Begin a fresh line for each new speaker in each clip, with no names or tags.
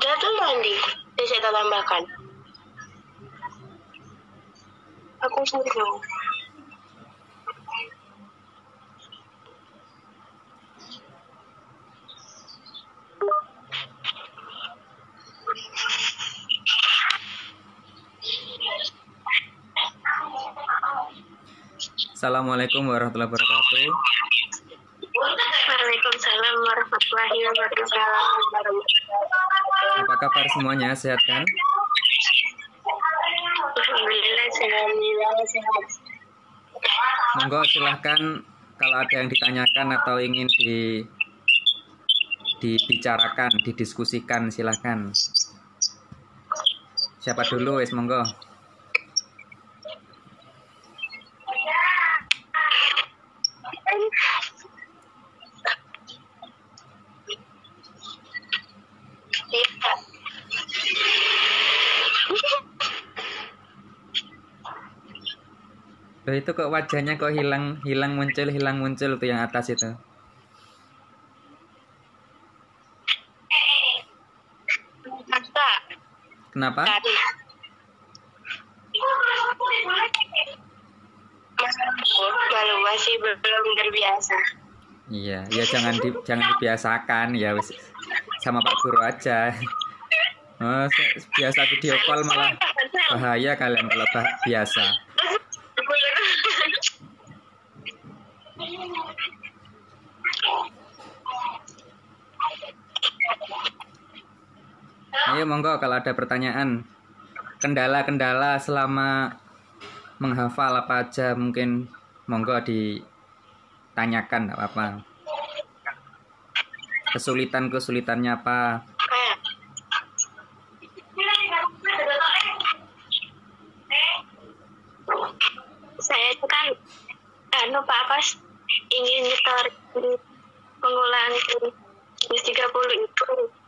Jatuh nanti bisa kita tambahkan. Aku suruh.
Assalamualaikum warahmatullahi wabarakatuh.
Waalaikumsalam warahmatullahi wabarakatuh.
Apa kabar semuanya? Sehat kan?
Alhamdulillah sehat.
Monggo silahkan kalau ada yang ditanyakan atau ingin dibicarakan, didiskusikan, silahkan. Siapa dulu, wes monggo. Loh, itu kok wajahnya kok hilang muncul tuh yang atas itu. Kenapa?
Malu masih belum terbiasa.
Iya, ya jangan dibiasakan ya wes sama Pak Guru aja. Oh, biasa video call malah bahaya kalian kalau biasa. Ayo monggo kalau ada pertanyaan, kendala-kendala selama menghafal apa aja mungkin monggo ditanyakan, apa kesulitannya apa.
Saya itu kan Pak Pas ingin nyetor pengulangan 30 itu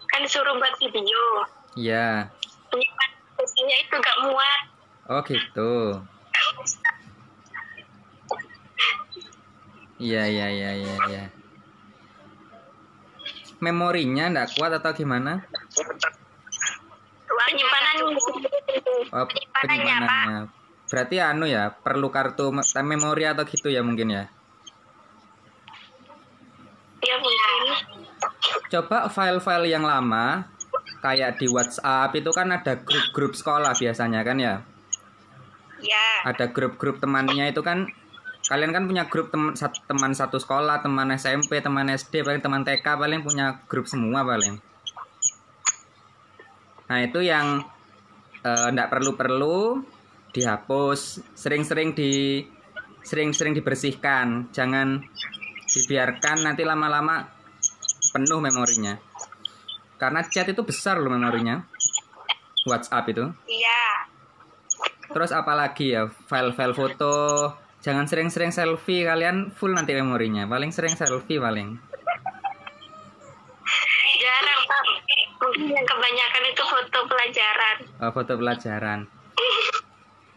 kan suruh buat video.
Iya.
Penyimpanan itu gak muat.
Oh gitu. Iya. Memorinya enggak kuat atau gimana? Penyimpanannya. Berarti ya, perlu kartu memori atau gitu ya mungkin ya?
Ya mungkin.
Coba file-file yang lama, kayak di WhatsApp itu kan ada grup-grup sekolah biasanya kan ya?
Ya.
Ada grup-grup temannya itu kan, kalian kan punya grup teman satu sekolah, teman SMP, teman SD, paling teman TK, paling punya grup semua paling. Nah itu yang enggak perlu dihapus, sering-sering dibersihkan, jangan dibiarkan nanti lama-lama penuh memorinya. Karena chat itu besar loh memorinya, WhatsApp itu.
Iya.
Terus apalagi ya, file-file foto, jangan sering-sering selfie, kalian full nanti memorinya. Paling sering selfie paling.
Jarang Pak, mungkin yang kebanyakan itu foto pelajaran.
Oh, foto pelajaran.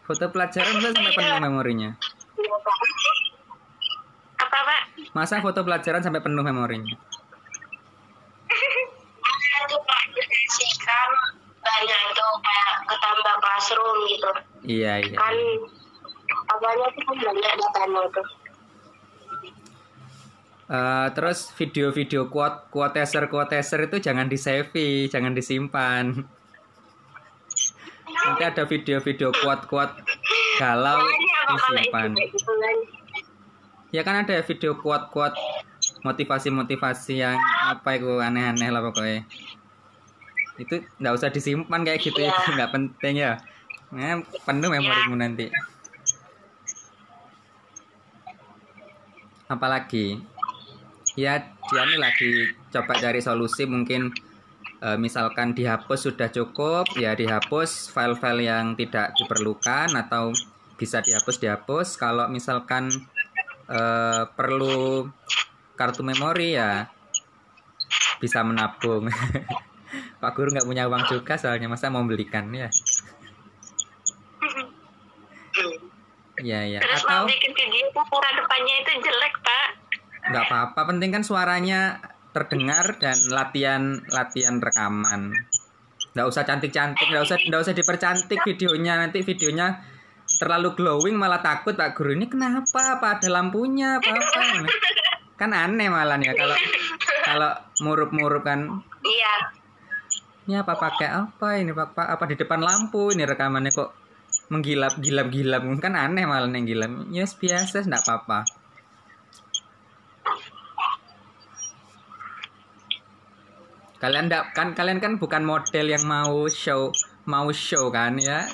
Foto pelajaran bisa sampai penuh memorinya.
Apa Pak?
Masa foto pelajaran sampai penuh memorinya?
Kan banyak tuh kayak ketambah classroom gitu.
Iya.
Kan awalnya tuh kan banyak datanya itu.
Terus video-video quoteser itu jangan di-save, jangan disimpan. Nanti ada video-video quote galau disimpan. Ya kan ada video quote motivasi yang apa itu aneh-aneh lah pokoknya. Itu nggak usah disimpan kayak gitu ya, nggak penting ya. Nah, penuh memorimu nanti. Apalagi? Ya, dia nih lagi coba cari solusi mungkin. Misalkan dihapus sudah cukup, ya dihapus file-file yang tidak diperlukan atau bisa dihapus. Kalau misalkan perlu kartu memori ya bisa menabung. Pak Guru nggak punya uang juga soalnya, masa mau belikan ya? Iya.
Terus
Atau
mau bikin video kamera depannya itu jelek Pak.
nggak apa-apa, penting kan suaranya terdengar dan latihan rekaman. Nggak usah cantik-cantik, nggak usah dipercantik videonya. Nanti videonya terlalu glowing malah takut Pak Guru. Ini kenapa? Apa ada lampunya? Apa? Kan aneh malah ya kalau murup-murup kan.
Iya.
Ini apa pakai apa ini Pak? Apa di depan lampu ini rekamannya kok menggilap-gilap kan aneh malah yang gilap. Yes, biasa enggak apa-apa. Kalian kan bukan model yang mau show kan ya,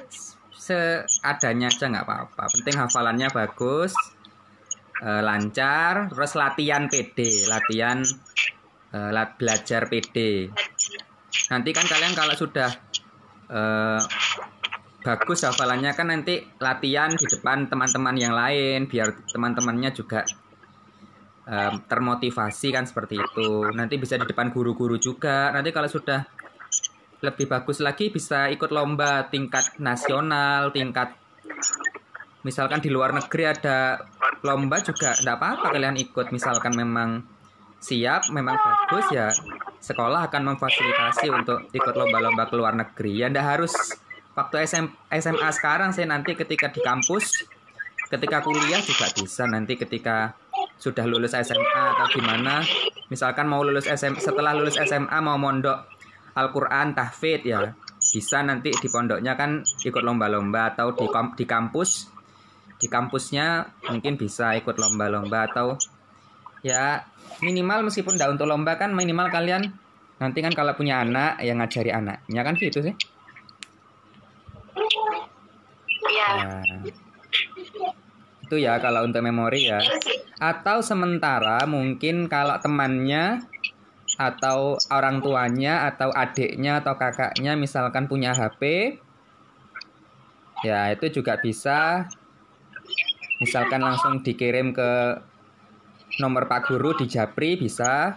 seadanya aja nggak apa-apa. Penting hafalannya bagus, lancar, terus latihan belajar PD. Nanti kan kalian kalau sudah bagus hafalannya kan nanti latihan di depan teman-teman yang lain biar teman-temannya juga termotivasi kan seperti itu. Nanti bisa di depan guru-guru juga. Nanti kalau sudah lebih bagus lagi bisa ikut lomba tingkat nasional, tingkat misalkan di luar negeri ada lomba juga enggak apa-apa kalian ikut. Misalkan memang siap, memang bagus ya sekolah akan memfasilitasi untuk ikut lomba-lomba ke luar negeri. Ya enggak harus waktu SMA sekarang sih, nanti ketika di kampus, ketika kuliah juga bisa. Nanti ketika sudah lulus SMA atau gimana, misalkan mau lulus setelah lulus SMA mau mondok Al-Quran tahfidz ya bisa nanti di pondoknya kan ikut lomba-lomba, atau di kampusnya mungkin bisa ikut lomba-lomba, atau ya minimal meskipun tidak untuk lomba kan minimal kalian nanti kan kalau punya anak yang ngajari anaknya kan gitu sih.
Iya.
Itu ya kalau untuk memori ya. Atau sementara mungkin kalau temannya atau orang tuanya atau adiknya atau kakaknya misalkan punya HP, ya itu juga bisa. Misalkan langsung dikirim ke nomor Pak Guru di Japri bisa.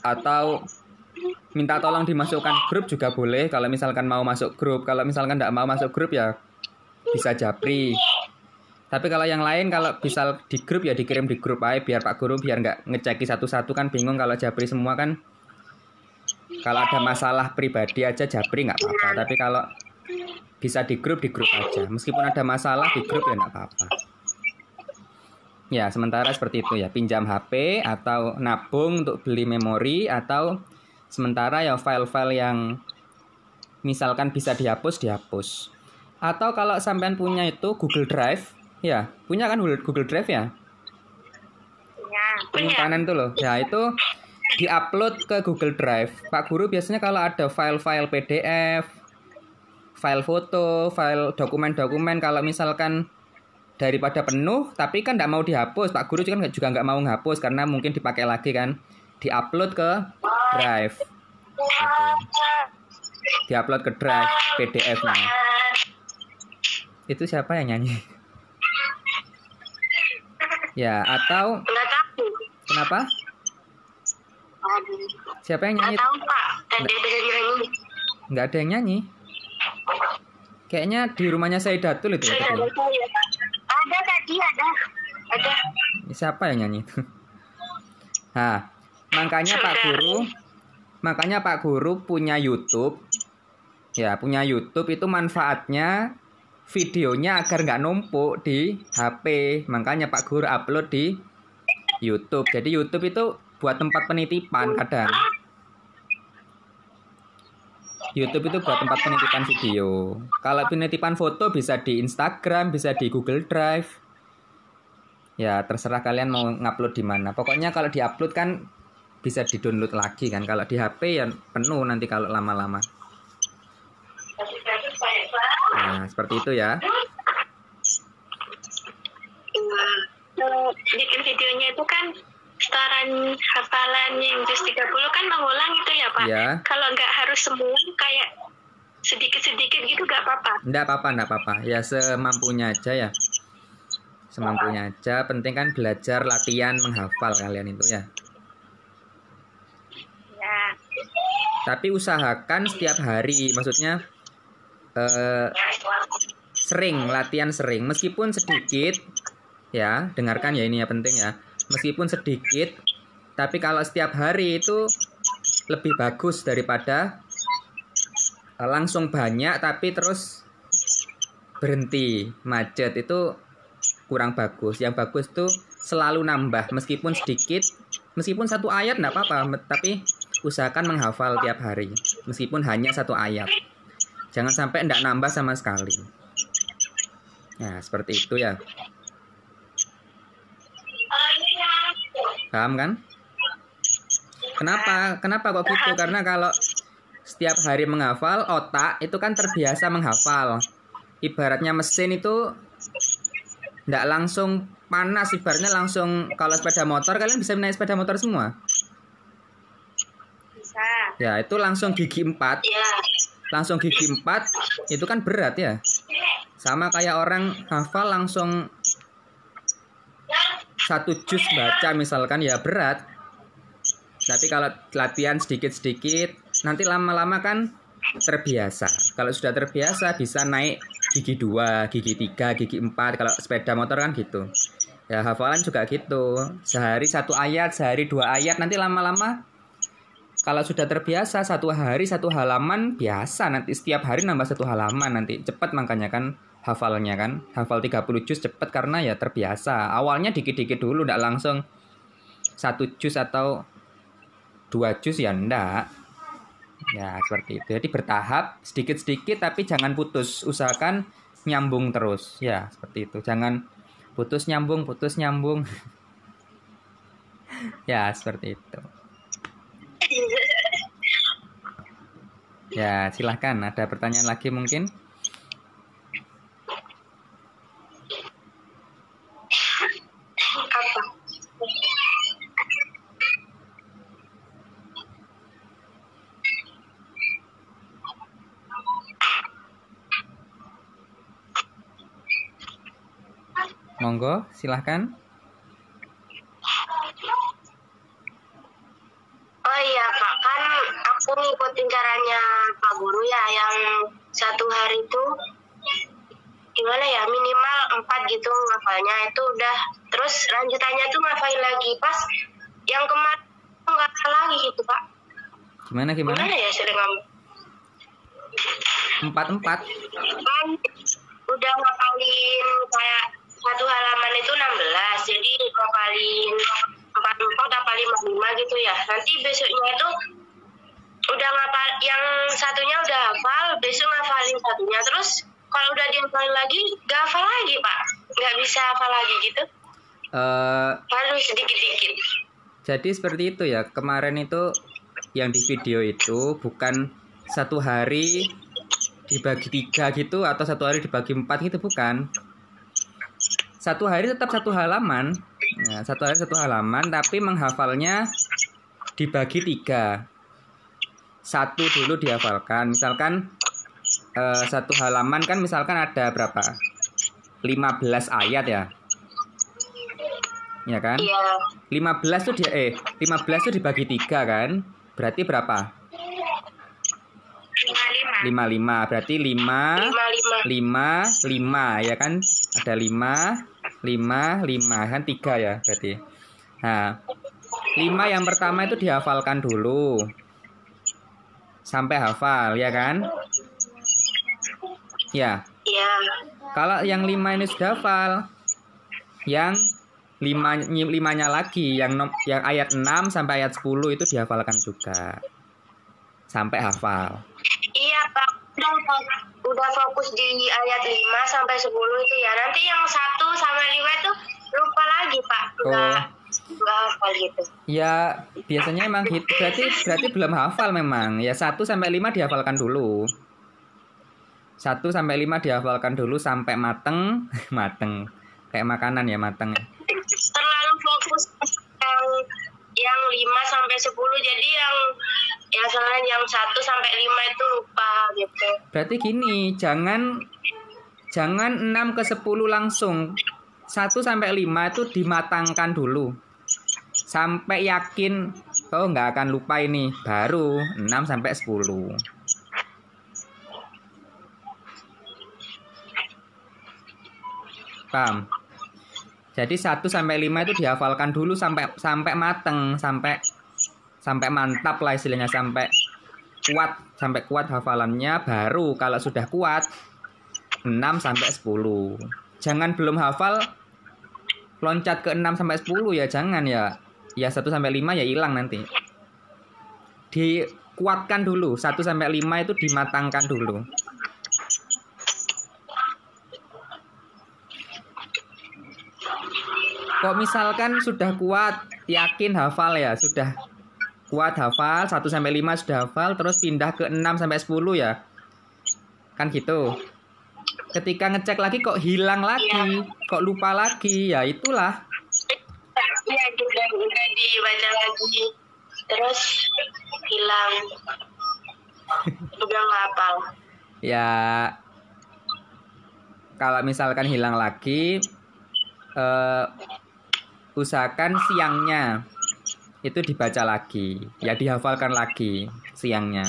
Atau minta tolong dimasukkan grup juga boleh. Kalau misalkan mau masuk grup, kalau misalkan tidak mau masuk grup ya bisa Japri. Tapi kalau yang lain kalau bisa di grup ya dikirim di grup aja biar Pak Guru biar nggak ngeceki satu-satu kan bingung kalau Japri semua kan. Kalau ada masalah pribadi aja Japri nggak apa-apa. Tapi kalau bisa di grup aja. Meskipun ada masalah di grup ya nggak apa-apa. Ya sementara seperti itu ya, pinjam HP atau nabung untuk beli memori, atau sementara ya file-file yang misalkan bisa dihapus. Atau kalau sampean punya itu Google Drive. Ya, punya kan Google Drive ya?
Ya,
Penyimpanan itu loh. Ya, itu diupload ke Google Drive. Pak Guru biasanya kalau ada file-file PDF, file foto, file dokumen-dokumen, kalau misalkan daripada penuh, tapi kan tidak mau dihapus, Pak Guru juga nggak mau menghapus karena mungkin dipakai lagi kan, diupload ke Drive. Gitu. Diupload ke Drive PDF-nya. Itu siapa yang nyanyi? Ya, atau
nggak tahu.
Kenapa? Siapa yang nyanyi?
Nggak tahu Pak. Tadi ada yang nyanyi.
Nggak ada yang nyanyi. Kayaknya di rumahnya Saidatul itu.
Ada tadi ada.
Siapa yang nyanyi itu? Nah, makanya Pak Guru punya YouTube. Ya, punya YouTube itu manfaatnya videonya agar nggak numpuk di HP. Makanya Pak Guru upload di YouTube. Jadi YouTube itu buat tempat penitipan kadang. YouTube itu buat tempat penitipan video. Kalau penitipan foto bisa di Instagram, bisa di Google Drive. Ya, terserah kalian mau ngupload di mana. Pokoknya kalau diupload kan bisa di-download lagi kan. Kalau di HP ya penuh nanti kalau lama-lama. Nah, seperti itu ya.
Bikin videonya itu kan setoran hafalan yang juz 30 kan mengulang itu ya Pak.
Ya.
Kalau nggak harus semua kayak sedikit-sedikit gitu nggak apa-apa.
Nggak apa-apa. Ya semampunya aja ya. Semampunya aja. Penting kan belajar latihan menghafal kalian itu ya.
Ya.
Tapi usahakan setiap hari. Maksudnya latihan sering. Meskipun sedikit. Ya, dengarkan ya ini ya penting ya. Meskipun sedikit, tapi kalau setiap hari itu lebih bagus daripada langsung banyak tapi terus berhenti macet itu kurang bagus. Yang bagus tuh selalu nambah meskipun sedikit, meskipun satu ayat enggak apa-apa, tapi usahakan menghafal tiap hari meskipun hanya satu ayat. Jangan sampai enggak nambah sama sekali. Ya, seperti itu ya. Paham kan? Kenapa kok gitu? Karena kalau setiap hari menghafal, otak itu kan terbiasa menghafal. Ibaratnya mesin itu nggak langsung panas, ibaratnya langsung. Kalau sepeda motor, kalian bisa naik sepeda motor semua?
Bisa.
Ya, itu langsung gigi 4.
Ya.
Langsung gigi 4, itu kan berat ya. Sama kayak orang hafal langsung 1 juz baca misalkan, ya berat. Tapi kalau latihan sedikit-sedikit, nanti lama-lama kan terbiasa. Kalau sudah terbiasa bisa naik gigi 2, gigi 3, gigi 4. Kalau sepeda motor kan gitu. Ya hafalan juga gitu. Sehari 1 ayat, sehari 2 ayat. Nanti lama-lama kalau sudah terbiasa 1 hari 1 halaman biasa. Nanti setiap hari nambah 1 halaman. Nanti cepat makanya kan hafalnya kan. Hafal 30 juz cepat karena ya terbiasa. Awalnya dikit-dikit dulu, nggak langsung 1 juz atau 2 juz ya enggak. Ya seperti itu. Jadi bertahap sedikit-sedikit tapi jangan putus. Usahakan nyambung terus. Ya seperti itu. Jangan putus nyambung. Ya seperti itu. Ya silahkan. Ada pertanyaan lagi mungkin? Monggo, silahkan.
Oh iya Pak, kan aku ngikutin caranya Pak Guru ya, yang 1 hari itu gimana ya, minimal 4 gitu ngafalnya itu udah. Terus lanjutannya tuh ngafalin lagi. Pas yang kemarin nggak hafal lagi gitu Pak.
Gimana?
Gimana ya sering ngomong?
4.
Kan udah ngapalin kayak 1 halaman itu 16, jadi ngapalin 4 apa 5 gitu ya. Nanti besoknya itu udah ngapal, yang satunya udah hafal, besok ngapalin satunya. Terus kalau udah dihafalin lagi, gak hafal lagi Pak, nggak bisa hafal lagi gitu. Harus sedikit-dikit.
Jadi seperti itu ya. Kemarin itu yang di video itu bukan 1 hari dibagi 3 gitu atau 1 hari dibagi 4 gitu, bukan. 1 hari tetap 1 halaman. Ya, 1 hari 1 halaman tapi menghafalnya dibagi 3. 1 dulu dihafalkan. Misalkan 1 halaman kan misalkan ada berapa? 15 ayat ya. Ya kan?
Iya.
15 tuh 15 tuh dibagi 3 kan? Berarti berapa? 55. Berarti 5 ya kan? Ada 5 kan 3 ya berarti. Nah, 5 yang pertama itu dihafalkan dulu. Sampai hafal, ya kan? Ya.
Iya.
Kalau yang 5 ini sudah hafal, yang 5-nya lagi, yang ayat 6 sampai ayat 10 itu dihafalkan juga. Sampai hafal.
Iya Pak, udah fokus di ayat 5 sampai 10 itu ya. Nanti yang 1 sama 5 itu lupa lagi Pak. Nggak hafal gitu.
Ya, biasanya emang gitu. Berarti belum hafal memang. Ya 1 sampai 5 dihafalkan dulu. 1 sampai 5 dihafalkan dulu sampai mateng. Mateng. Kayak makanan ya, mateng.
Terlalu fokus yang 5 sampai 10, jadi yang soalnya yang 1 sampai 5 itu lupa gitu.
Berarti gini, jangan 6 ke 10 langsung. 1 sampai 5 itu dimatangkan dulu. Sampai yakin nggak akan lupa ini, baru 6 sampai 10. Paham? Jadi 1 sampai 5 itu dihafalkan dulu sampai mateng, sampai mantap lah istilahnya, sampai kuat hafalannya, baru kalau sudah kuat 6 sampai 10. Jangan belum hafal loncat ke 6 sampai 10 ya, jangan ya. Ya 1 sampai 5 ya hilang nanti. Dikuatkan dulu, 1 sampai 5 itu dimatangkan dulu. Kok misalkan sudah kuat, yakin hafal ya, sudah kuat hafal, 1 sampai 5 sudah hafal, terus pindah ke 6 sampai 10 ya. Kan gitu. Ketika ngecek lagi kok hilang lagi, kok lupa lagi, ya itulah.
Iya, juga dibaca lagi. Terus hilang. Udah nggak hafal.
Ya, kalau misalkan hilang lagi, usahakan siangnya itu dibaca lagi, ya dihafalkan lagi siangnya.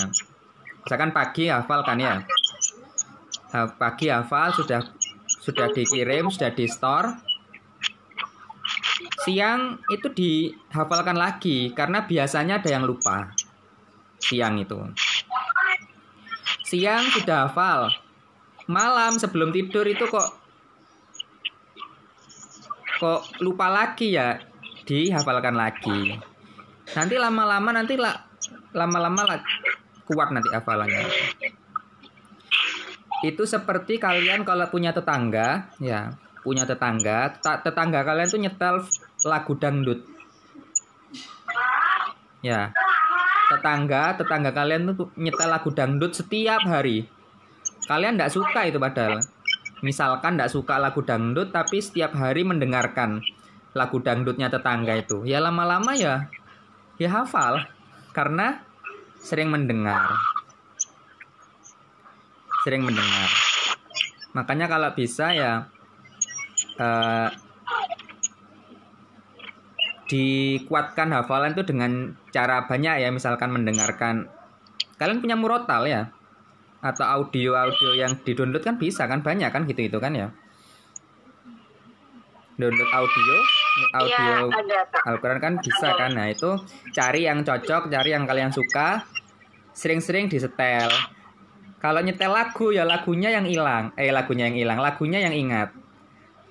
Misalkan pagi hafalkan ya, pagi hafal sudah dikirim, sudah di store. Siang itu dihafalkan lagi karena biasanya ada yang lupa. Siang itu, siang sudah hafal, malam sebelum tidur itu kok lupa lagi ya, dihafalkan lagi. Nanti lama-lama kuat nanti hafalannya. Itu seperti kalian kalau punya tetangga, ya, punya tetangga kalian tuh nyetel lagu dangdut. Ya. Tetangga kalian tuh nyetel lagu dangdut setiap hari. Kalian enggak suka itu padahal. Misalkan enggak suka lagu dangdut tapi setiap hari mendengarkan lagu dangdutnya tetangga itu, ya lama-lama ya hafal karena sering mendengar. Makanya kalau bisa ya dikuatkan hafalan itu dengan cara banyak ya, misalkan mendengarkan. Kalian punya murotal ya, atau audio yang di-download kan bisa kan, banyak kan gitu itu kan ya. Download audio
Ya,
Al-Quran kan bisa kan. Nah itu cari yang cocok, cari yang kalian suka, sering-sering disetel. Kalau nyetel lagu ya lagunya yang ingat,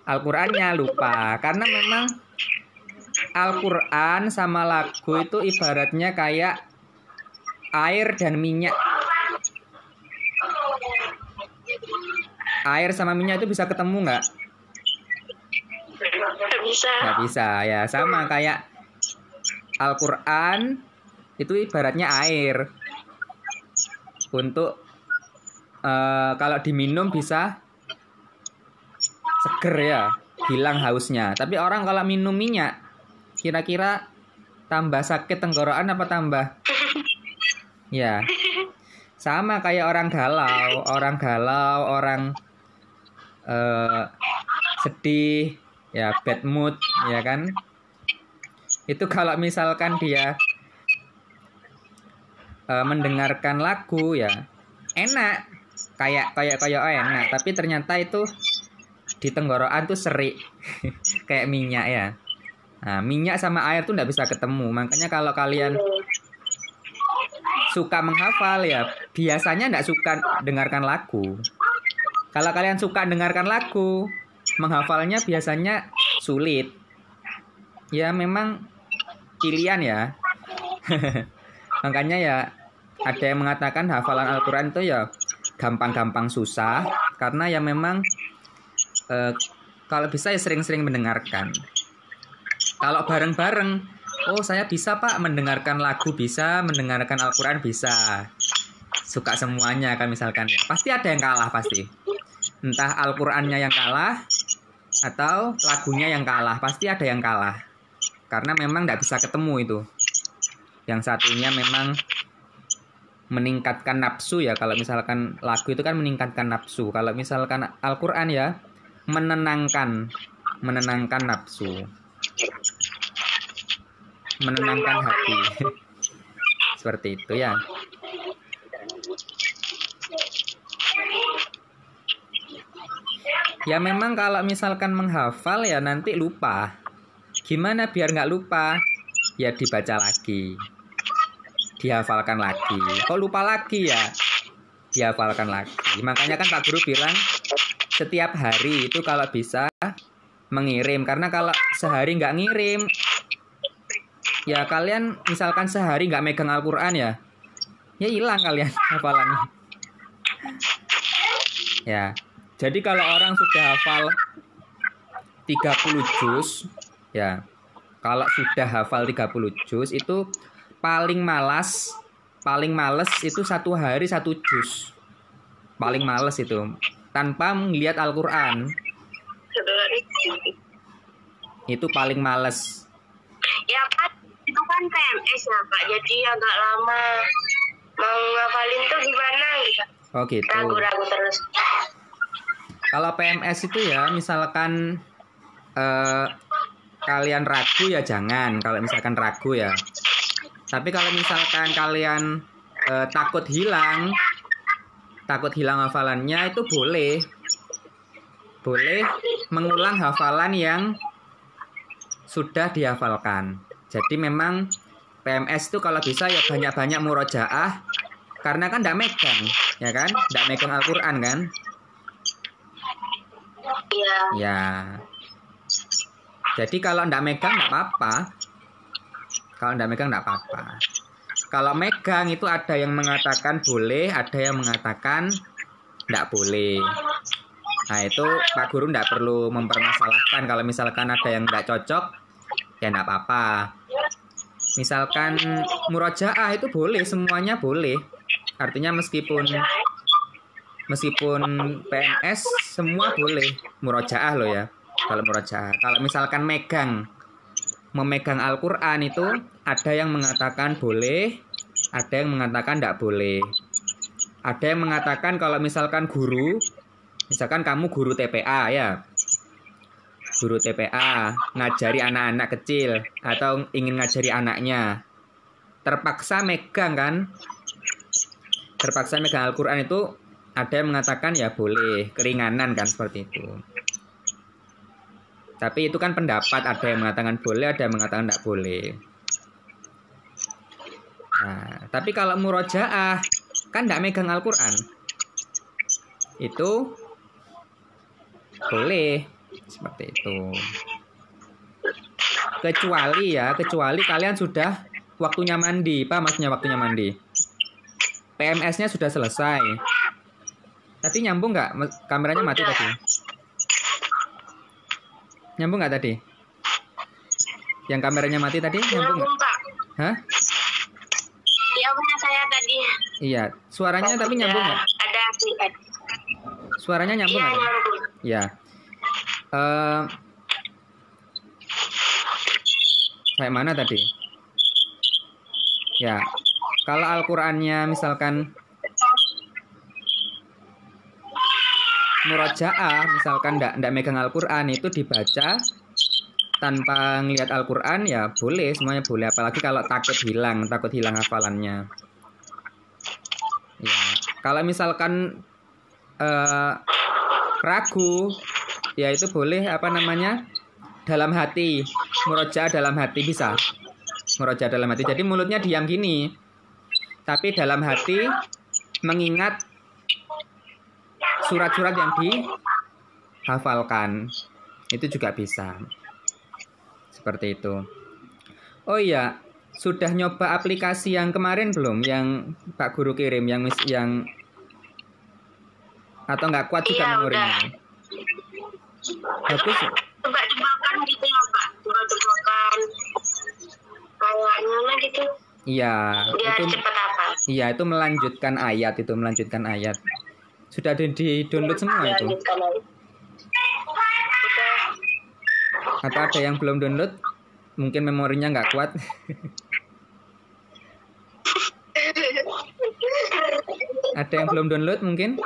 Al-Qurannya lupa. Karena memang Al-Quran sama lagu itu ibaratnya kayak air dan minyak. Air sama minyak itu bisa ketemu nggak? Nggak bisa ya, sama kayak Al-Quran itu ibaratnya air. Untuk kalau diminum bisa seger ya, hilang hausnya. Tapi orang kalau minum minyak, kira-kira tambah sakit tenggorokan apa tambah? Ya, sama kayak orang galau, orang sedih, ya bad mood, ya kan? Itu kalau misalkan dia mendengarkan lagu ya enak, kayak enak, tapi ternyata itu di tenggorokan tuh serik kayak minyak ya. Nah, minyak sama air tuh nggak bisa ketemu. Makanya kalau kalian suka menghafal ya biasanya nggak suka dengarkan lagu. Kalau kalian suka dengarkan lagu, menghafalnya biasanya sulit. Ya memang pilihan ya. Makanya ya ada yang mengatakan hafalan Al-Quran itu ya gampang-gampang susah, karena ya memang kalau bisa ya sering-sering mendengarkan. Kalau bareng-bareng, oh saya bisa Pak mendengarkan lagu, bisa mendengarkan Al-Quran, bisa. Suka semuanya kan misalkan ya. Pasti ada yang kalah pasti. Entah Al-Qurannya yang kalah atau lagunya yang kalah, pasti ada yang kalah. Karena memang tidak bisa ketemu itu. Yang satunya memang meningkatkan nafsu ya. Kalau misalkan lagu itu kan meningkatkan nafsu. Kalau misalkan Al-Quran ya menenangkan nafsu, menenangkan hati. Seperti itu ya. Ya memang kalau misalkan menghafal ya nanti lupa. Gimana biar nggak lupa? Ya dibaca lagi. dihafalkan lagi. Kok lupa lagi ya? Dihafalkan lagi. Makanya kan Pak Guru bilang setiap hari itu kalau bisa mengirim. Karena kalau sehari nggak ngirim, ya kalian misalkan sehari nggak megang Al-Quran ya hilang kalian hafalannya. Ya, jadi kalau orang sudah hafal 30 juz, ya kalau sudah hafal 30 juz itu paling males itu 1 hari 1 juz. Paling males itu tanpa melihat Al-Quran. Itu paling males.
Ya Pak, itu kan PMS ya Pak, jadi agak lama. Mau ngafalin tuh gimana gitu.
Oh gitu.
Ragu-ragu terus.
Kalau PMS itu ya misalkan kalian ragu ya jangan. Kalau misalkan ragu ya. Tapi kalau misalkan kalian takut hilang hafalannya itu boleh mengulang hafalan yang sudah dihafalkan. Jadi memang PMS itu kalau bisa ya banyak-banyak murojaah, karena kan tidak megang, ya kan? Tidak megang Al-Quran kan?
Iya.
Ya. Jadi kalau tidak megang tidak apa-apa. Kalau megang itu ada yang mengatakan boleh, ada yang mengatakan tidak boleh. Nah itu Pak Guru tidak perlu mempermasalahkan. Kalau misalkan ada yang tidak cocok, ya tidak apa-apa. Misalkan murojaah itu boleh, semuanya boleh. Artinya meskipun PMS semua boleh murojaah loh ya. Kalau murojaah, kalau misalkan memegang Al-Quran itu ada yang mengatakan boleh, ada yang mengatakan tidak boleh. Ada yang mengatakan kalau misalkan misalkan kamu guru TPA ya, guru TPA ngajari anak-anak kecil atau ingin ngajari anaknya, terpaksa megang Al-Quran itu ada yang mengatakan ya boleh, keringanan kan seperti itu. Tapi itu kan pendapat, ada yang mengatakan boleh, ada yang mengatakan tidak boleh. Nah, tapi kalau murojaah kan tidak megang Al-Quran, itu boleh seperti itu. Kecuali kalian sudah waktunya mandi. Apa maksudnya waktunya mandi? PMS-nya sudah selesai. Tadi nyambung nggak? Kameranya mati tadi. Nyambung nggak tadi? Yang kameranya mati tadi nyambung nggak? Hah?
Iya punya saya tadi.
Iya, suaranya tapi nyambung nggak?
Ada.
Suaranya nyambung nggak? Iya. Kayak mana tadi? Ya, kalau Al-Qur'annya misalkan murojaah, misalkan ndak megang Al-Qur'an itu dibaca tanpa ngelihat Al-Qur'an ya boleh, semuanya boleh. Apalagi kalau takut hilang hafalannya. Ya, kalau misalkan ragu, ya itu boleh dalam hati, murojaah dalam hati bisa. Murojaah dalam hati. Jadi mulutnya diam gini, tapi dalam hati mengingat surat-surat yang dihafalkan. Itu juga bisa. Seperti itu. Oh iya, sudah nyoba aplikasi yang kemarin belum? Yang Pak Guru kirim, yang atau nggak kuat juga memorinya? Bagus.
Tebak-tebakan gitu ya Pak. Tebak-tebakan kayaknya gitu.
Iya.
Biar
itu
cepat apa?
Iya, itu melanjutkan ayat. Sudah di-download semua itu? Atau ada yang belum download? Mungkin memorinya nggak kuat. Ada yang belum download mungkin?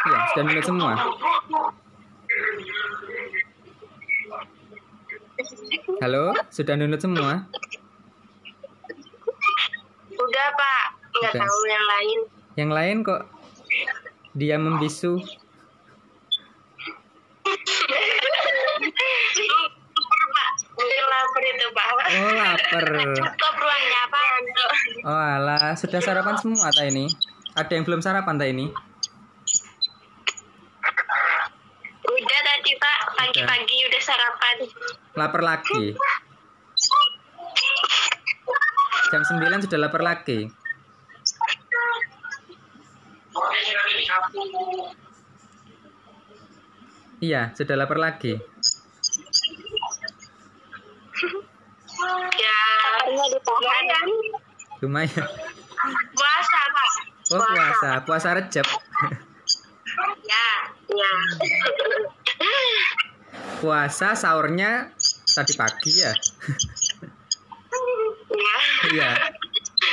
Iya, sudah download semua. Halo, sudah download semua?
Udah Pak, nggak tahu yang lain.
Yang lain kok dia membisu.
lapar itu, Pak.
Oh, lapar.
Cukup ruangnya, Pak.
Oh, alah, sudah sarapan semua ta ini? Ada yang belum sarapan ta ini?
Udah tadi, Pak. Pagi-pagi udah sarapan.
Lapar lagi. Jam 9 sudah lapar lagi. Iya, sudah lapar lagi.
Ya, lumayan.
Lumayan.
Puasa, Pak.
Oh, puasa Rejab.
Ya, ya.
Puasa sahurnya tadi pagi ya?
Ya.
Iya.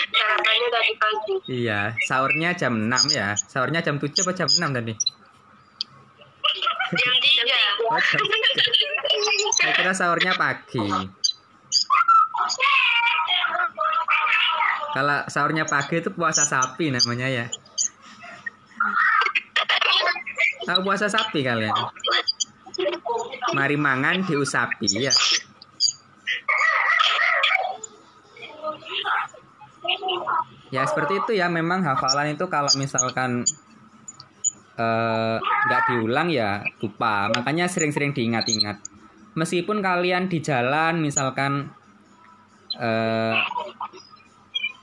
Sarapannya tadi pagi.
Iya, sahurnya jam 6 ya. Sahurnya jam 7 apa jam 6 tadi?
Jam 3.
Oh, jam 3. Saya kira sahurnya pagi. Kalau sahurnya pagi itu puasa sapi namanya ya. Tahu puasa sapi kalian? Mari mangan diusapi ya. Ya seperti itu ya, memang hafalan itu kalau misalkan nggak diulang ya lupa. Makanya sering-sering diingat-ingat. Meskipun kalian di jalan misalkan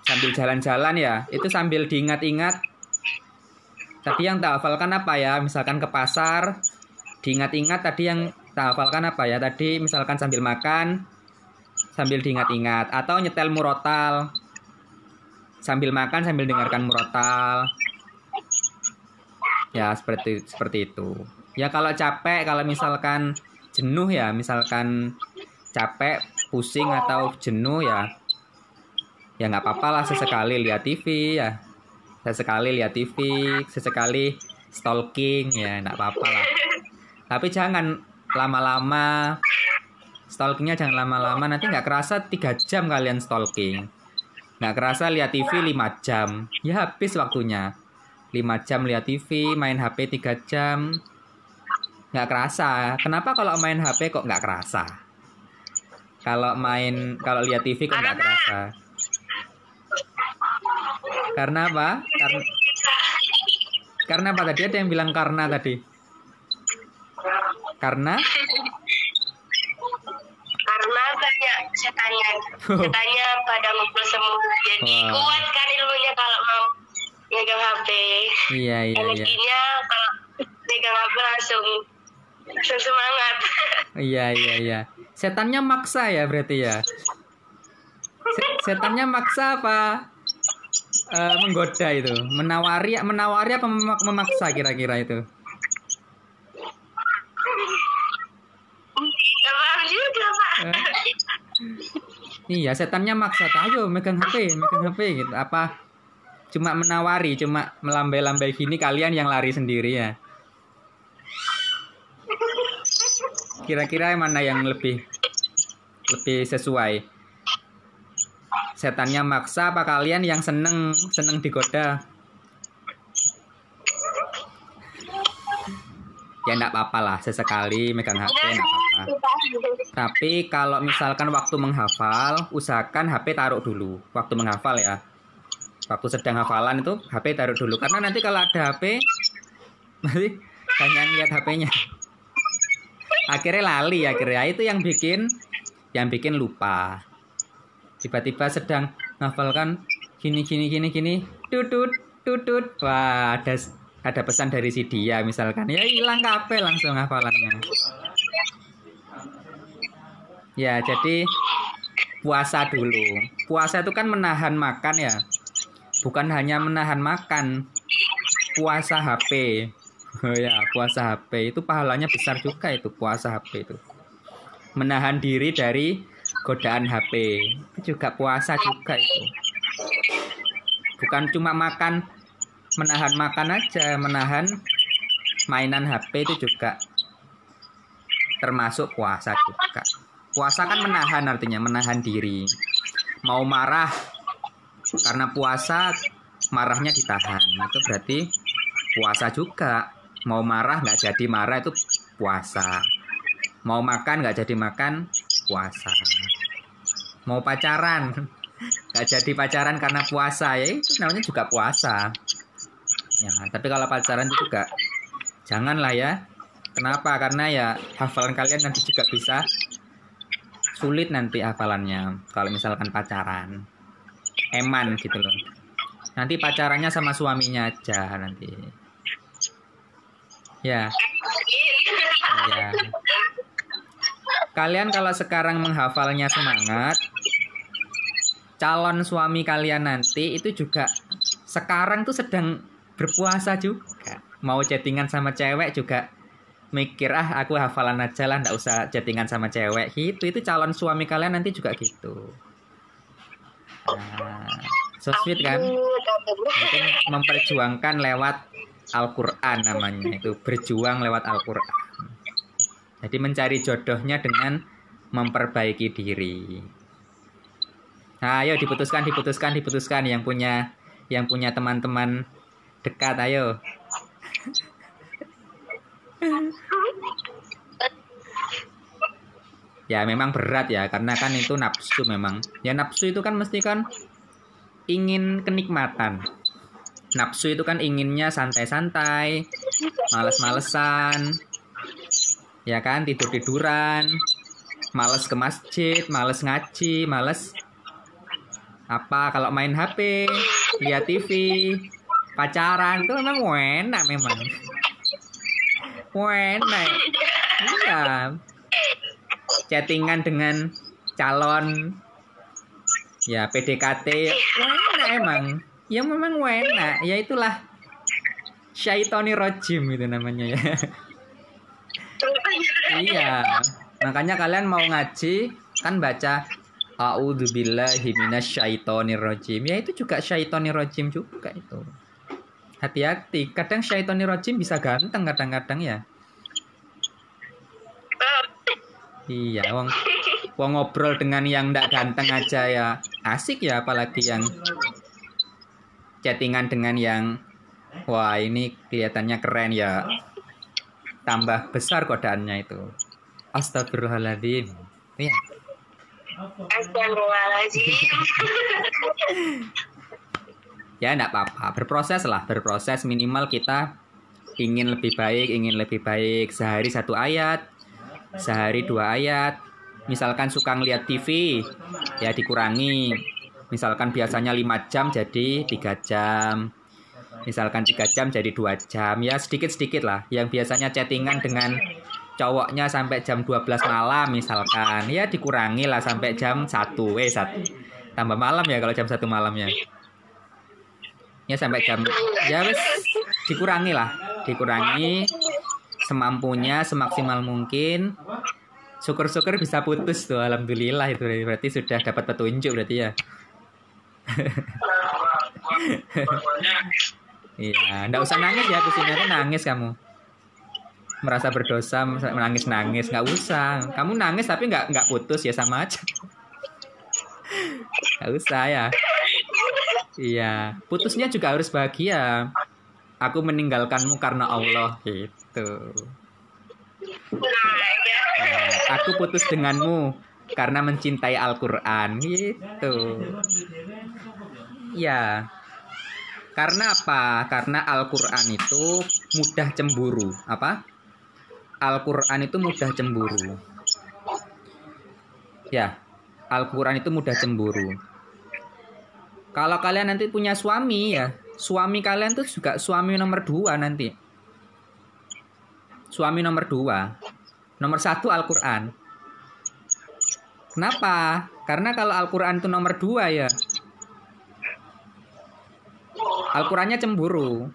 sambil jalan-jalan ya, itu sambil diingat-ingat. Tadi yang tak hafalkan apa ya? Misalkan ke pasar, diingat-ingat tadi yang tak hafalkan apa ya? Tadi misalkan sambil makan, sambil diingat-ingat. Atau nyetel murotal, sambil makan, sambil dengarkan murotal. Ya, seperti itu. Ya kalau capek, kalau misalkan jenuh ya, misalkan capek, pusing atau jenuh ya nggak apa-apa lah, sesekali lihat TV ya. Sesekali lihat TV, sesekali stalking ya, nggak apa-apa lah. Tapi jangan lama-lama. Stalkingnya jangan lama-lama, nanti nggak kerasa 3 jam kalian stalking. Nggak kerasa lihat TV 5 jam. Ya habis waktunya. 5 jam lihat TV, main HP 3 jam. Nggak kerasa. Kenapa kalau main HP kok nggak kerasa? Kalau lihat TV kok nggak kerasa? Karena apa? Karena apa tadi? Ada yang bilang karena tadi. Karena
banyak setannya. Setannya pada ngumpul semua. Jadi kuat kan ilmunya kalau mau megang HP.
Iya.
Energinya kalau megang HP langsung semangat.
Iya. Setannya maksa ya berarti ya. Setannya maksa apa? Menggoda itu, menawari apa memaksa kira-kira itu?
Paham juga, Pak.
Iya, setannya maksa, ayo megang HP gitu. Apa? Cuma menawari, cuma melambai-lambai gini, kalian yang lari sendiri ya. Kira-kira mana yang lebih sesuai? Setannya maksa apa kalian yang seneng digoda? Ya enggak apa-apa lah, sesekali megang HP enggak apa-apa. Tapi kalau misalkan waktu menghafal, usahakan HP taruh dulu. Waktu menghafal ya. Waktu sedang hafalan itu HP taruh dulu. Karena nanti kalau ada HP, nanti hanya lihat HP-nya. Akhirnya lali akhirnya. Itu yang bikin lupa. Tiba-tiba sedang menghafalkan gini. Tutut. Wah, ada pesan dari si dia misalkan. Ya hilang kabeh langsung hafalannya. Ya, jadi puasa dulu. Puasa itu kan menahan makan ya. Bukan hanya menahan makan. Puasa HP. Oh ya, puasa HP itu pahalanya besar juga itu, puasa HP itu. Menahan diri dari godaan HP. Itu juga puasa juga itu. Bukan cuma menahan makan aja, menahan mainan HP itu juga termasuk puasa juga. Puasa kan menahan, artinya menahan diri. Mau marah karena puasa, marahnya ditahan. Itu berarti puasa juga. Mau marah nggak jadi marah itu puasa. Mau makan nggak jadi makan, puasa. mau pacaran, nggak jadi pacaran karena puasa, ya itu namanya juga puasa. Ya, tapi kalau pacaran itu juga janganlah ya. Kenapa? Karena ya hafalan kalian nanti juga bisa sulit nanti hafalannya kalau misalkan pacaran. Eman gitu loh. Nanti pacarannya sama suaminya aja nanti. Ya. Ya. Kalian kalau sekarang menghafalnya semangat, calon suami kalian nanti itu juga sekarang tuh sedang berpuasa juga. Mau chattingan sama cewek juga mikir, aku hafalan aja lah, nggak usah chattingan sama cewek gitu. Itu calon suami kalian nanti juga gitu. Nah, so sweet kan? Itu memperjuangkan lewat Al-Quran namanya. Itu berjuang lewat Al-Quran. Jadi mencari jodohnya dengan memperbaiki diri. Nah, ayo diputuskan yang punya teman-teman dekat, ayo. Ya memang berat ya, karena kan itu nafsu memang. Ya nafsu itu kan mesti kan ingin kenikmatan. Nafsu itu kan inginnya santai-santai, males-malesan, ya kan, tidur-tiduran, males ke masjid, males ngaji, males apa kalau main HP, lihat TV, pacaran itu memang enak memang. Enak. Iya. Chattingan dengan calon ya PDKT enak emang. Ya memang enak. Ya itulah syaitoni rojim itu namanya ya. Iya. Makanya kalian mau ngaji kan baca a'udzubillahi minasyaitonir rajim. Ya itu juga syaitonir rajim juga itu. Hati-hati, kadang syaitonir rajim bisa ganteng kadang-kadang ya. Iya, wong ngobrol dengan yang ndak ganteng aja ya asik ya, apalagi yang chattingan dengan yang wah ini kelihatannya keren ya. Tambah besar godaannya itu. Astagfirullahaladzim. Iya.
Astagfirullahaladzim.
Ya enggak apa-apa, berproses minimal kita ingin lebih baik, sehari 1 ayat, sehari 2 ayat. Misalkan suka ngeliat TV, ya dikurangi. Misalkan biasanya 5 jam jadi 3 jam. Misalkan 3 jam jadi 2 jam. Ya sedikit-sedikit lah. Yang biasanya chattingan dengan cowoknya sampai jam 12 malam misalkan. Ya dikurangi lah sampai jam 1. Tambah malam ya kalau jam 1 malamnya. Ya sampai jam, ya wes dikurangi semampunya, semaksimal mungkin. Syukur-syukur bisa putus tuh, alhamdulillah itu berarti sudah dapat petunjuk berarti ya. Iya, nggak usah nangis ya, kesini nangis kamu. Merasa berdosa, nangis, nggak usah. Kamu nangis tapi nggak putus ya sama aja. Nggak usah ya. Iya, putusnya juga harus bahagia. Aku meninggalkanmu karena Allah gitu. Ya, aku putus denganmu karena mencintai Al-Quran gitu. Ya, karena apa? Karena Al-Quran itu mudah cemburu. Apa? Al-Quran itu mudah cemburu. Ya, Al-Quran itu mudah cemburu. Kalau kalian nanti punya suami ya, suami kalian tuh juga suami nomor 2 nanti. Suami nomor 2. Nomor 1 Al-Quran. Kenapa? Karena kalau Al-Quran itu nomor 2 ya, Al-Qurannya cemburu.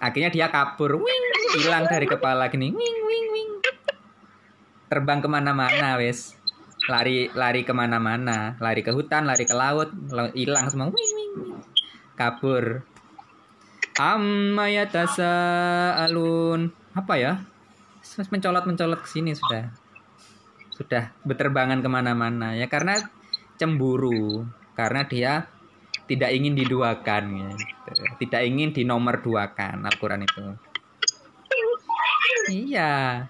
Akhirnya dia kabur, hilang dari kepala gini, terbang kemana-mana wes. Lari kemana-mana, lari ke hutan, lari ke laut, hilang semua, kabur. Amma yatasaalun, apa ya? Mencolot ke sini sudah berterbangan kemana-mana ya, karena cemburu, karena dia tidak ingin diduakan, gitu. Tidak ingin dinomor 2-kan Al-Quran itu. Iya,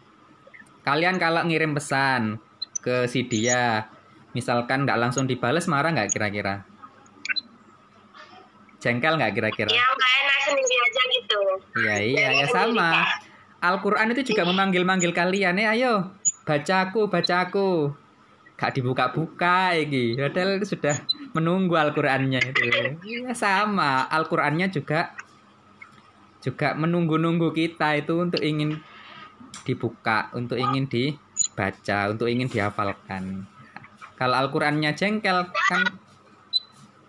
kalian kalau ngirim pesan ke si dia, Misalkan nggak langsung dibales, marah nggak kira-kira? Jengkel nggak kira-kira?
Ya nggak enak sendiri aja gitu.
Iya ya sama. Al-Quran itu juga memanggil-manggil kalian, ayo baca aku. Gak dibuka-buka iki. Padahal sudah menunggu Al-Qurannya itu. Ya sama. Al-Qurannya juga menunggu-nunggu kita itu untuk ingin dibuka, untuk ingin dibaca, untuk ingin dihafalkan. Kalau Al-Qurannya jengkel kan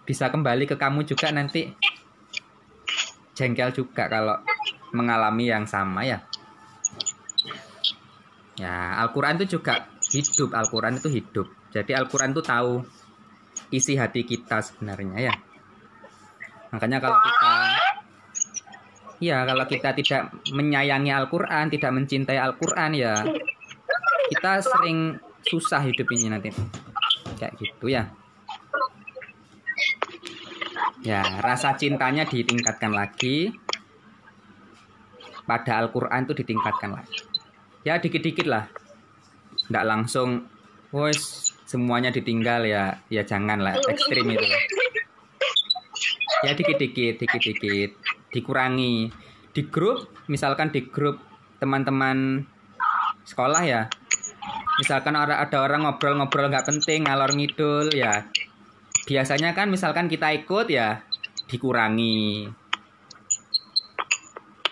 bisa kembali ke kamu juga nanti jengkel juga kalau mengalami yang sama ya. Ya, Al-Quran itu juga hidup. Al-Quran itu hidup. Jadi Al-Quran itu tahu isi hati kita sebenarnya ya. Makanya kalau kita tidak menyayangi Al-Quran, tidak mencintai Al-Quran ya, kita sering susah hidup ini nanti. Kayak gitu ya. Ya, rasa cintanya ditingkatkan lagi. Pada Al-Quran itu ditingkatkan lagi. Ya, dikit-dikit lah. Nggak langsung, semuanya ditinggal ya. Ya jangan lah, ekstrim itu. Ya, dikit-dikit. Dikurangi. Di grup, misalkan di grup teman-teman sekolah ya. Misalkan ada orang ngobrol-ngobrol nggak penting, ngalor ngidul ya. Biasanya kan misalkan kita ikut ya dikurangi.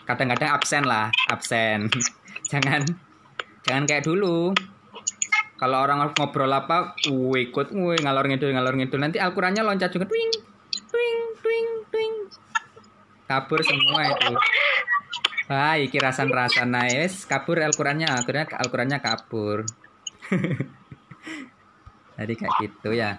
Kadang-kadang absen. Jangan kayak dulu. Kalau orang ngobrol apa, ikut, ngalor ngidul. Nanti Al-Qurannya loncat juga, twing. Kabur semua itu. Wah, iki rasan-rasan nice, kabur Al-Qurannya kabur. Jadi kayak gitu ya.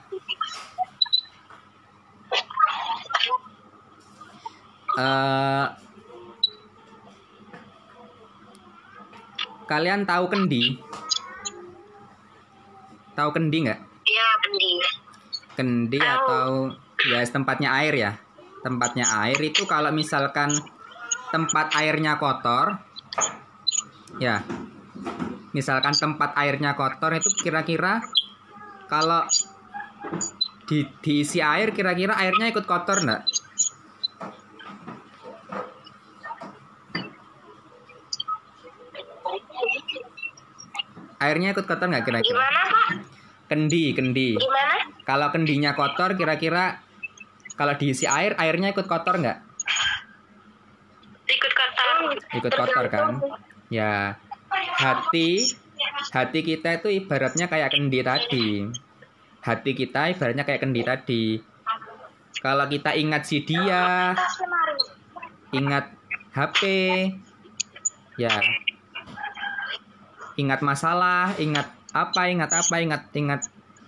Kalian tahu kendi? Tahu kendi nggak?
Iya, kendi.
Kendi atau ya tempatnya air ya. Tempatnya air itu kalau misalkan tempat airnya kotor, ya. Misalkan tempat airnya kotor itu kira-kira kalau diisi air, kira-kira airnya ikut kotor nggak? Airnya ikut kotor nggak kira-kira?
Gimana, Pak?
Kendi.
Gimana?
Kalau kendinya kotor, kira-kira kalau diisi air, airnya ikut kotor nggak?
Ikut kotor.
Ikut kotor kan? Ya. Hati kita itu ibaratnya kayak kendi tadi. Hati kita ibaratnya kayak kendi tadi. Kalau kita ingat si dia, ingat HP, ya. Ingat masalah, ingat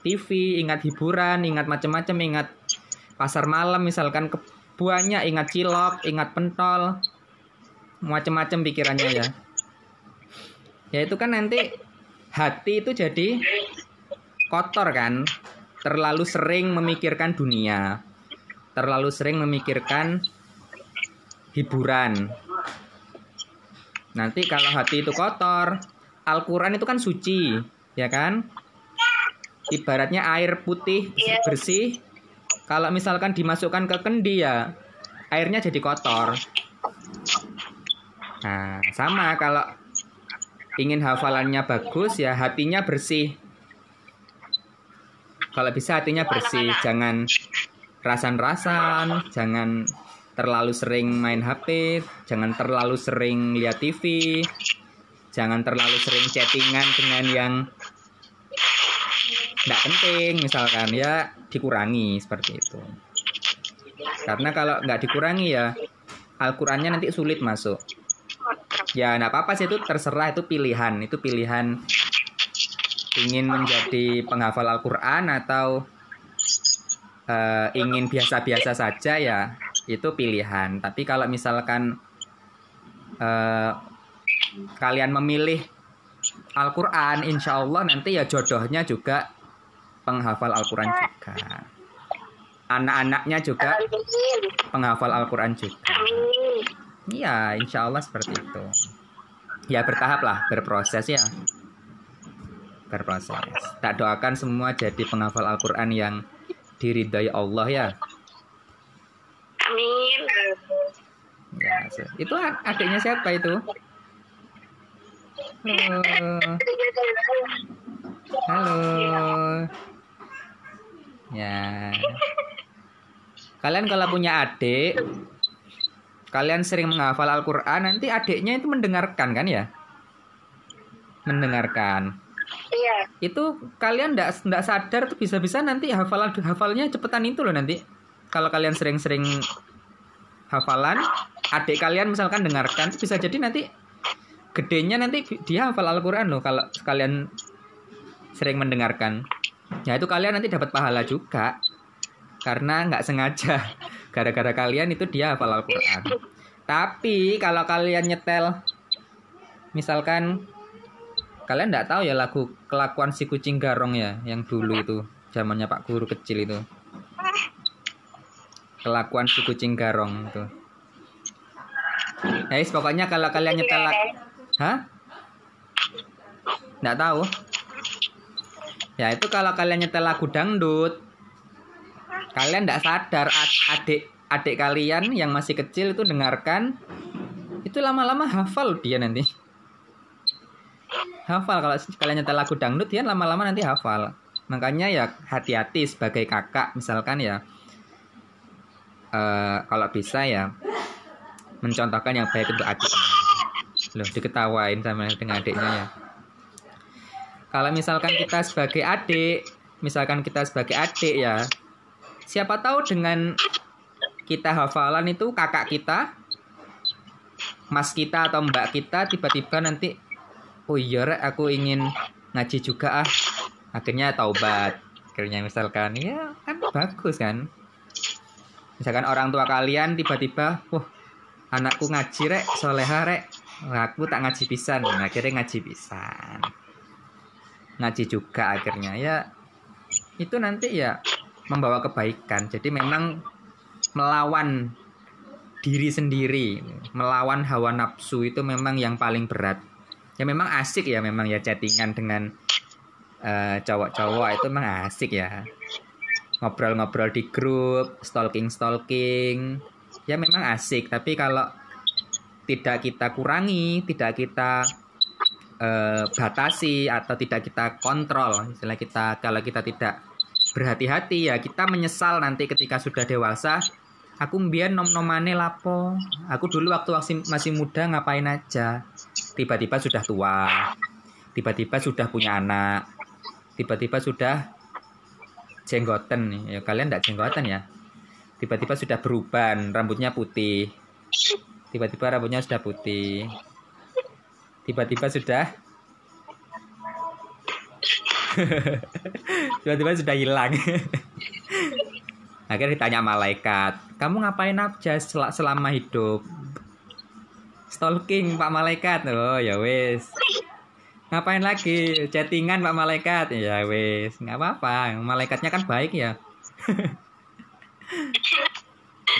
TV, ingat hiburan, ingat macam-macam, ingat pasar malam misalkan kebuannya, ingat cilok, ingat pentol, macam-macam pikirannya ya. Ya itu kan nanti hati itu jadi kotor kan, terlalu sering memikirkan dunia, terlalu sering memikirkan hiburan. Nanti kalau hati itu kotor, Al-Quran itu kan suci, ya kan? Ibaratnya air putih bersih. Kalau misalkan dimasukkan ke kendi ya, airnya jadi kotor. Nah, sama kalau ingin hafalannya bagus ya hatinya bersih. Kalau bisa hatinya bersih, jangan rasan-rasan, jangan terlalu sering main HP, jangan terlalu sering lihat TV. Jangan terlalu sering chattingan dengan yang tidak penting misalkan ya, dikurangi seperti itu. Karena kalau nggak dikurangi ya Al-Qurannya nanti sulit masuk. Ya nggak apa-apa sih, itu terserah, itu pilihan ingin menjadi penghafal Al-Quran atau ingin biasa-biasa saja ya itu pilihan. Tapi kalau misalkan kalian memilih Al-Quran, insya Allah nanti ya jodohnya juga penghafal Al-Quran juga. Anak-anaknya juga penghafal Al-Quran juga. Iya, insya Allah seperti itu. Ya bertahap lah, berproses ya. berproses. Tak doakan semua jadi penghafal Al-Quran yang diridhai Allah ya.
Amin.
Ya, itu adiknya siapa itu? Halo. Ya. Kalian kalau punya adik, kalian sering menghafal Al-Quran, nanti adiknya itu mendengarkan kan ya? Mendengarkan.
Iya.
Itu kalian ndak sadar tuh bisa-bisa nanti hafalnya cepetan itu loh nanti. Kalau kalian sering-sering hafalan, adik kalian misalkan dengarkan, bisa jadi nanti gedenya nanti dia hafal Al-Quran loh kalau kalian sering mendengarkan. Ya itu kalian nanti dapat pahala juga. Karena nggak sengaja. Gara-gara kalian itu dia hafal Al-Quran. Tapi kalau kalian nyetel, misalkan kalian nggak tahu ya lagu Kelakuan Si Kucing Garong ya, yang dulu itu, zamannya Pak Guru kecil itu. Kelakuan Si Kucing Garong itu. Guys, pokoknya kalau kalian nyetel, hah? Nggak tahu. Ya itu kalau kalian nyetel lagu dangdut, kalian nggak sadar adik kalian yang masih kecil itu dengarkan, itu lama-lama hafal dia nanti. Hafal kalau kalian nyetel lagu dangdut, dia lama-lama nanti hafal. Makanya ya hati-hati sebagai kakak misalkan ya, kalau bisa ya mencontohkan yang baik untuk adik. Loh, diketawain sama dengan adiknya ya. Kalau misalkan kita sebagai adik ya, siapa tahu dengan kita hafalan itu kakak kita, mas kita atau mbak kita tiba-tiba nanti, oh iya rek, aku ingin ngaji juga ah. Akhirnya taubat. Akhirnya misalkan, ya kan bagus kan. Misalkan orang tua kalian tiba-tiba, wah anakku ngaji rek, solehah rek, aku tak ngaji pisan. Nah, akhirnya ngaji pisan. Ngaji juga akhirnya ya. Itu nanti ya membawa kebaikan. Jadi memang melawan diri sendiri, melawan hawa nafsu itu memang yang paling berat. Ya memang asik ya, memang ya chattingan dengan cowok-cowok itu memang asik ya. Ngobrol-ngobrol di grup, stalking. Ya memang asik, tapi kalau tidak kita kurangi, tidak kita batasi atau tidak kita kontrol, misalnya kalau kita tidak berhati-hati ya kita menyesal nanti ketika sudah dewasa. Aku mbiyen nom-nomane lapo, aku dulu waktu masih muda ngapain aja, tiba-tiba sudah tua, tiba-tiba sudah punya anak, tiba-tiba sudah jenggoten ya, kalian enggak jenggoten ya, tiba-tiba sudah beruban, rambutnya putih, tiba-tiba rambutnya sudah putih, tiba-tiba sudah tiba-tiba sudah hilang. Akhirnya ditanya malaikat, kamu ngapain aja selama hidup? Stalking Pak Malaikat. Oh ya wes. Ngapain lagi? Chattingan Pak Malaikat. Ya wes, nggak apa-apa, malaikatnya kan baik ya.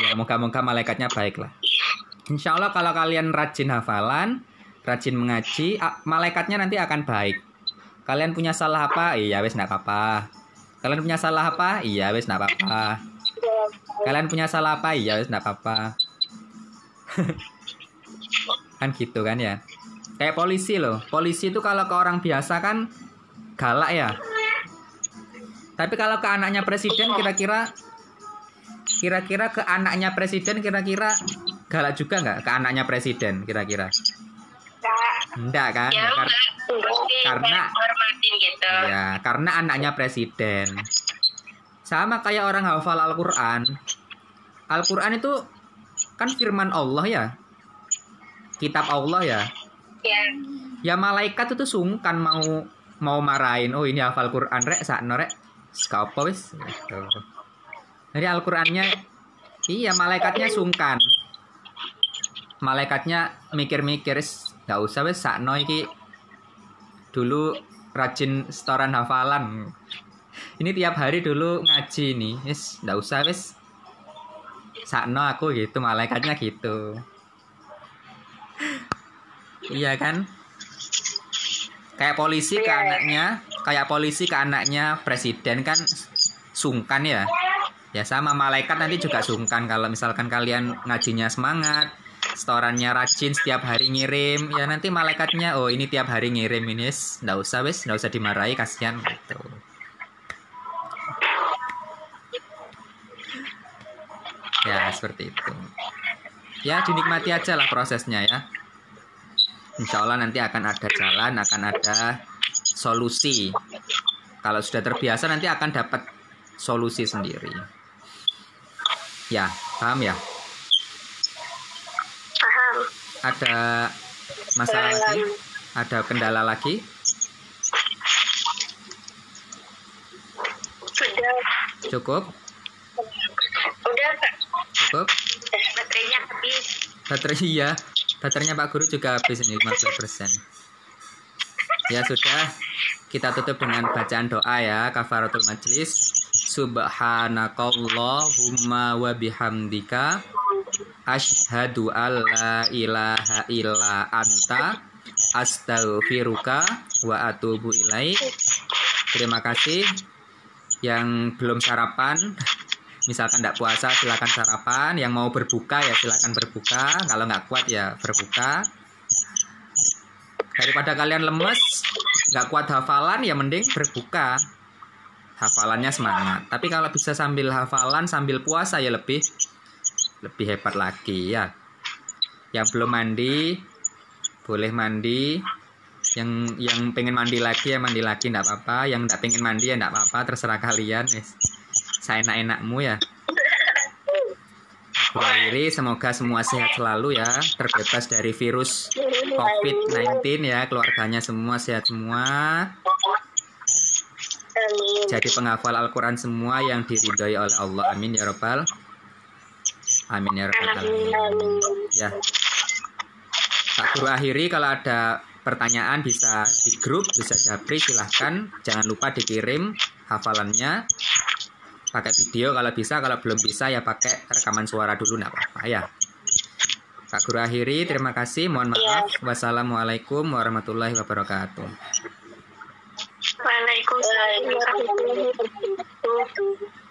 Ya moga-moga malaikatnya baik lah. Insya Allah kalau kalian rajin hafalan, rajin mengaji, malaikatnya nanti akan baik. Kalian punya salah apa? Iya wes nggak apa-apa. Kalian punya salah apa? Iya wes nggak apa-apa. Kalian punya salah apa? Iya wes nggak apa-apa. Kan gitu kan ya. Kayak polisi loh. Polisi itu kalau ke orang biasa kan galak ya. Tapi kalau ke anaknya presiden kira-kira ke anaknya presiden kira-kira galak juga nggak ke anaknya presiden kira-kira? Enggak kan?
Ya,
karena
gitu.
Ya, karena anaknya presiden. Sama kayak orang hafal Al-Quran. Al-Quran itu kan firman Allah ya, kitab Allah ya.
Ya.
Ya malaikat itu sungkan mau marahin. Oh ini hafal Quran rek, sakno rek. Apa wis? Jadi Al-Qurannya, iya malaikatnya sungkan. Malaikatnya mikir-mikir, nggak usah wis sakno iki. Dulu rajin setoran hafalan. Ini tiap hari dulu ngaji nih. Wis nggak usah wis. Sakno aku gitu, malaikatnya gitu. Iya kan? Kayak polisi ke anaknya, kayak polisi ke anaknya presiden kan sungkan ya. Ya sama malaikat nanti juga sungkan kalau misalkan kalian ngajinya semangat, setorannya rajin setiap hari ngirim, ya nanti malaikatnya oh ini tiap hari ngirim ini, nggak usah dimarahi kasihan gitu. Ya seperti itu. Ya dinikmati aja lah prosesnya ya. Insya Allah nanti akan ada jalan, akan ada solusi. Kalau sudah terbiasa nanti akan dapat solusi sendiri. Ya, paham ya?
Paham.
Ada masalah lagi? Ada kendala lagi?
Sudah.
Cukup?
Udah, Kak.
Cukup?
Baterainya habis.
Baterainya Pak Guru juga habis ini 50%. Ya sudah, kita tutup dengan bacaan doa ya, kafaratul majlis. Subhanakallahumma wa bihamdika asyhadu alla ilaha illa anta astaghfiruka wa atubu ilaik. Terima kasih. Yang belum sarapan, misalkan tidak puasa silakan sarapan, yang mau berbuka ya silakan berbuka, kalau nggak kuat ya berbuka. Daripada kalian lemes nggak kuat hafalan ya mending berbuka, hafalannya semangat. Tapi kalau bisa sambil hafalan sambil puasa ya lebih hebat lagi ya. Yang belum mandi boleh mandi, yang pengen mandi lagi ya mandi lagi, enggak apa-apa. Yang enggak pengen mandi ya enggak apa-apa, terserah kalian. Saya enak-enakmu ya. Akhiri, semoga semua sehat selalu ya, terbebas dari virus COVID-19 ya, keluarganya semua sehat semua. Jadi penghafal Al-Quran semua yang diridhoi oleh Allah. Amin ya Rabbal. Amin ya Rabbal alamin. Ya. Pak Guru akhiri, kalau ada pertanyaan bisa di grup, bisa japri, silahkan. Jangan lupa dikirim hafalannya. Pakai video kalau bisa, kalau belum bisa ya pakai rekaman suara dulu, enggak apa-apa ya. Pak Guru akhiri, terima kasih, mohon maaf. Wassalamualaikum warahmatullahi wabarakatuh.
Waalaikumsalam warahmatullahi wabarakatuh.